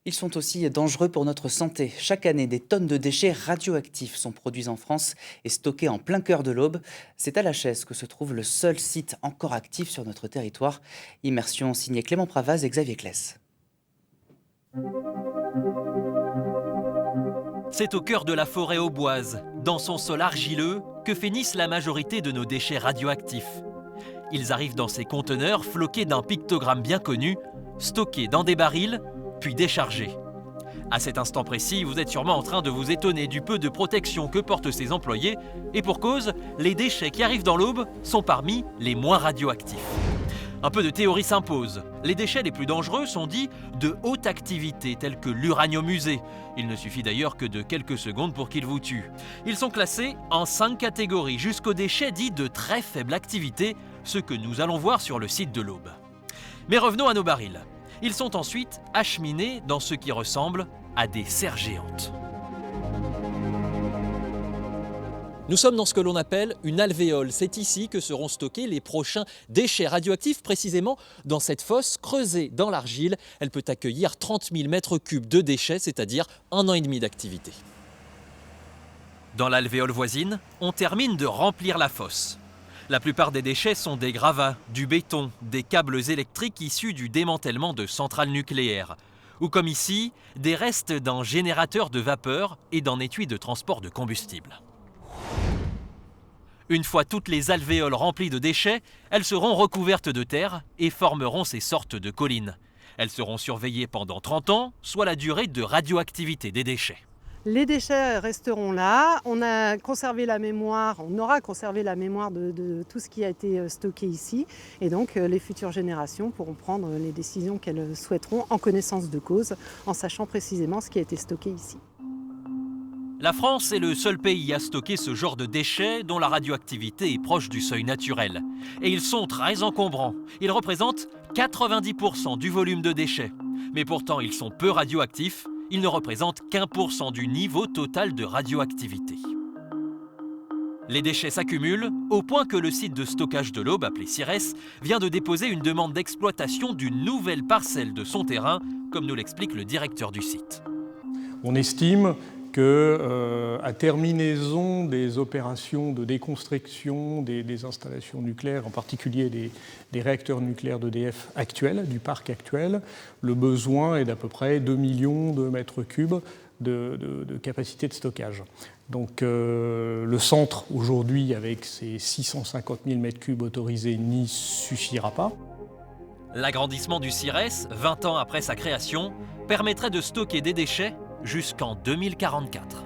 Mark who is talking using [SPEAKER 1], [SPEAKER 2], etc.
[SPEAKER 1] Ils sont aussi dangereux pour notre santé. Chaque année, des tonnes de déchets radioactifs sont produits en France et stockés en plein cœur de l'Aube. C'est à La Chaise que se trouve le seul site encore actif sur notre territoire. Immersion signée Clément Pravaz et Xavier Kless.
[SPEAKER 2] C'est au cœur de la forêt auboise, dans son sol argileux, que finissent la majorité de nos déchets radioactifs. Ils arrivent dans ces conteneurs floqués d'un pictogramme bien connu, stockés dans des barils, puis déchargés. À cet instant précis, vous êtes sûrement en train de vous étonner du peu de protection que portent ces employés, et pour cause, les déchets qui arrivent dans l'Aube sont parmi les moins radioactifs. Un peu de théorie s'impose. Les déchets les plus dangereux sont dits de haute activité, tels que l'uranium usé. Il ne suffit d'ailleurs que de quelques secondes pour qu'ils vous tuent. Ils sont classés en 5 catégories, jusqu'aux déchets dits de très faible activité, ce que nous allons voir sur le site de l'Aube. Mais revenons à nos barils. Ils sont ensuite acheminés dans ce qui ressemble à des serres géantes. Nous sommes dans ce que l'on appelle une alvéole. C'est ici que seront stockés les prochains déchets radioactifs, précisément dans cette fosse creusée dans l'argile. Elle peut accueillir 30 000 mètres cubes de déchets, c'est-à-dire 1 an et demi d'activité. Dans l'alvéole voisine, on termine de remplir la fosse. La plupart des déchets sont des gravats, du béton, des câbles électriques issus du démantèlement de centrales nucléaires, ou comme ici, des restes d'un générateur de vapeur et d'un étui de transport de combustible. Une fois toutes les alvéoles remplies de déchets, elles seront recouvertes de terre et formeront ces sortes de collines. Elles seront surveillées pendant 30 ans, soit la durée de radioactivité des déchets.
[SPEAKER 3] Les déchets resteront là, on aura conservé la mémoire de tout ce qui a été stocké ici, et donc les futures générations pourront prendre les décisions qu'elles souhaiteront en connaissance de cause, en sachant précisément ce qui a été stocké ici.
[SPEAKER 2] La France est le seul pays à stocker ce genre de déchets dont la radioactivité est proche du seuil naturel. Et ils sont très encombrants. Ils représentent 90% du volume de déchets. Mais pourtant, ils sont peu radioactifs. Ils ne représentent qu'1% du niveau total de radioactivité. Les déchets s'accumulent au point que le site de stockage de l'Aube, appelé CIRES, vient de déposer une demande d'exploitation d'une nouvelle parcelle de son terrain, comme nous l'explique le directeur du site.
[SPEAKER 4] On estime qu'à terminaison des opérations de déconstruction des installations nucléaires, en particulier des réacteurs nucléaires d'EDF actuels, du parc actuel, le besoin est d'à peu près 2 millions de mètres cubes de capacité de stockage. Donc le centre, aujourd'hui, avec ses 650 000 mètres cubes autorisés, n'y suffira pas.
[SPEAKER 2] L'agrandissement du CIRES, 20 ans après sa création, permettrait de stocker des déchets jusqu'en 2044.